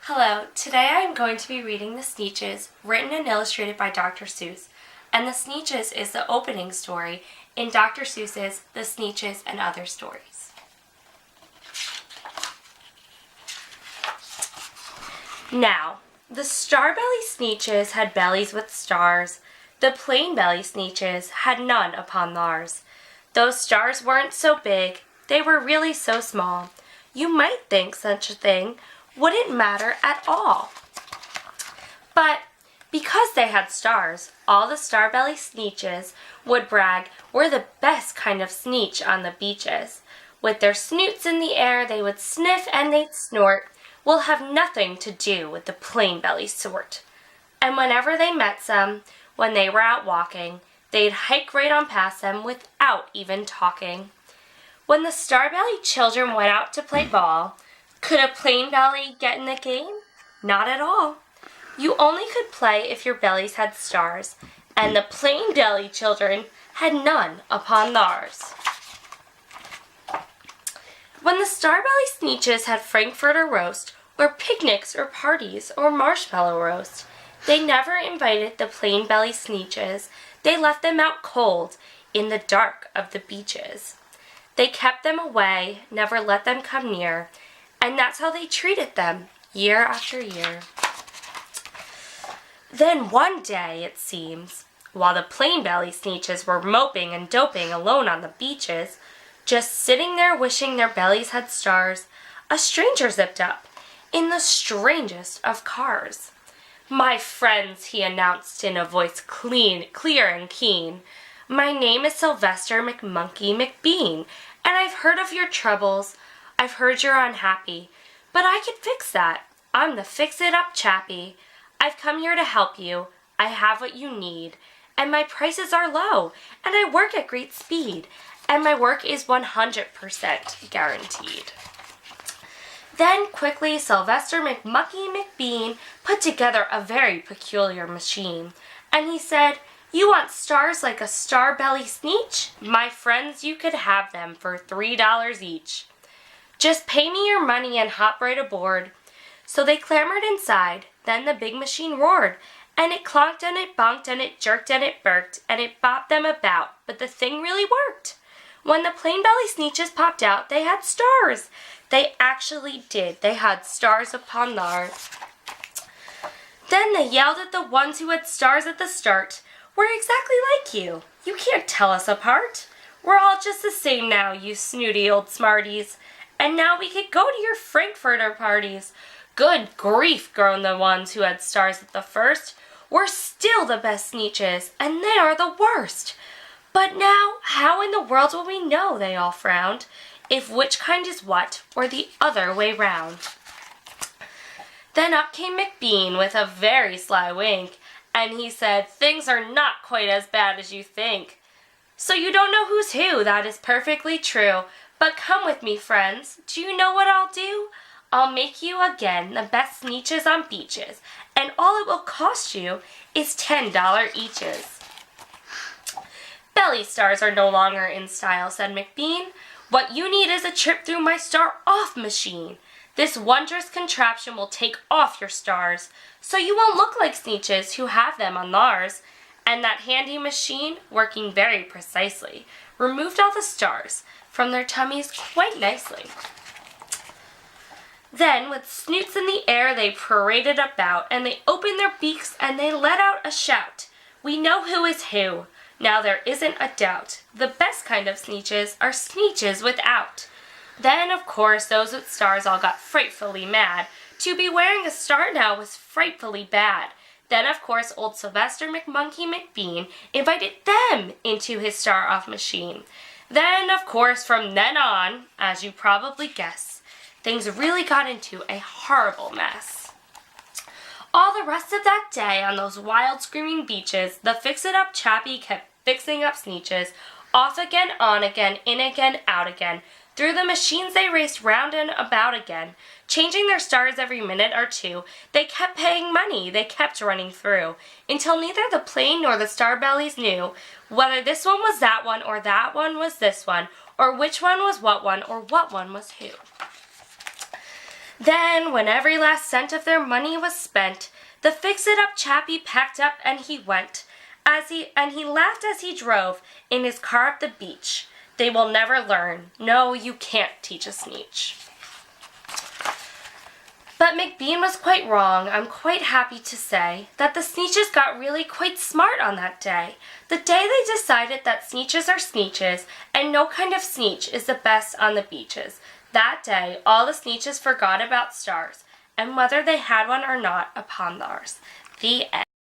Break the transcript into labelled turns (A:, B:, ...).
A: Hello, today I am going to be reading The Sneetches, written and illustrated by Dr. Seuss. And The Sneetches is the opening story in Dr. Seuss's The Sneetches and Other Stories. Now, the Starbelly Sneetches had bellies with stars. The plain belly Sneetches had none upon theirs. Those stars weren't so big, they were really so small. You might think such a thing wouldn't matter at all. But because they had stars, all the Starbelly Sneetches would brag, "We're the best kind of Sneetch on the beaches." With their snoots in the air, they would sniff and they'd snort. "We'll have nothing to do with the plain belly sort." And whenever they met some, when they were out walking, they'd hike right on past them without even talking. When the Starbelly children went out to play ball, could a plain belly get in the game? Not at all. You only could play if your bellies had stars, and the plain belly children had none upon theirs. When the Starbelly Sneetches had Frankfurter roast, or picnics or parties or marshmallow roast, they never invited the plain belly Sneetches. They left them out cold in the dark of the beaches. They kept them away, never let them come near, and that's how they treated them year after year. Then one day, it seems, while the plain belly Sneetches were moping and doping alone on the beaches, just sitting there wishing their bellies had stars, a stranger zipped up in the strangest of cars. "My friends," he announced in a voice clear and keen, "my name is Sylvester McMonkey McBean, and I've heard of your troubles. I've heard you're unhappy, but I can fix that. I'm the fix-it-up chappie. I've come here to help you. I have what you need, and my prices are low, and I work at great speed, and my work is 100% guaranteed." Then quickly Sylvester McMucky McBean put together a very peculiar machine, and he said, "You want stars like a Starbelly Sneetch? My friends, you could have them for $3 each. Just pay me your money and hop right aboard." So they clambered inside. Then the big machine roared, and it clonked and it bonked and it jerked and it burked and it bopped them about, but the thing really worked. When the plain belly Sneetches popped out, they had stars. They actually did. They had stars upon theirs. Then they yelled at the ones who had stars at the start, "We're exactly like you. You can't tell us apart. We're all just the same now, you snooty old smarties. And now we could go to your Frankfurter parties." "Good grief," groaned the ones who had stars at the first. "We're still the best Sneetches, and they are the worst. But now, how in the world will we know," they all frowned, "if which kind is what, or the other way round?" Then up came McBean with a very sly wink, and he said, "Things are not quite as bad as you think. So you don't know who's who, that is perfectly true. But come with me, friends. Do you know what I'll do? I'll make you again the best Sneetches on beaches, and all it will cost you is $10 eaches." "Belly stars are no longer in style," said McBean. "What you need is a trip through my star-off machine. This wondrous contraption will take off your stars, so you won't look like Sneetches who have them on theirs." And that handy machine, working very precisely, removed all the stars from their tummies quite nicely. Then, with snoots in the air, they paraded about, and they opened their beaks, and they let out a shout. "We know who is who. Now there isn't a doubt. The best kind of Sneetches are Sneetches without." Then, of course, those with stars all got frightfully mad. To be wearing a star now was frightfully bad. Then, of course, old Sylvester McMonkey McBean invited them into his star-off machine. Then, of course, from then on, as you probably guess, things really got into a horrible mess. All the rest of that day on those wild screaming beaches, the fix-it-up chappie kept fixing up Sneetches, off again, on again, in again, out again. Through the machines they raced round and about again, changing their stars every minute or two. They kept paying money, they kept running through, until neither the plain nor the Starbellies knew whether this one was that one, or that one was this one, or which one was what one, or what one was who. Then, when every last cent of their money was spent, the fix-it-up chappie packed up and he went. He laughed as he drove in his car up the beach. They will never learn. No, you can't teach a Sneetch. But McBean was quite wrong. I'm quite happy to say that the Sneetches got really quite smart on that day. The day they decided that Sneetches are Sneetches and no kind of Sneetch is the best on the beaches. That day, all the Sneetches forgot about stars and whether they had one or not upon theirs. The end.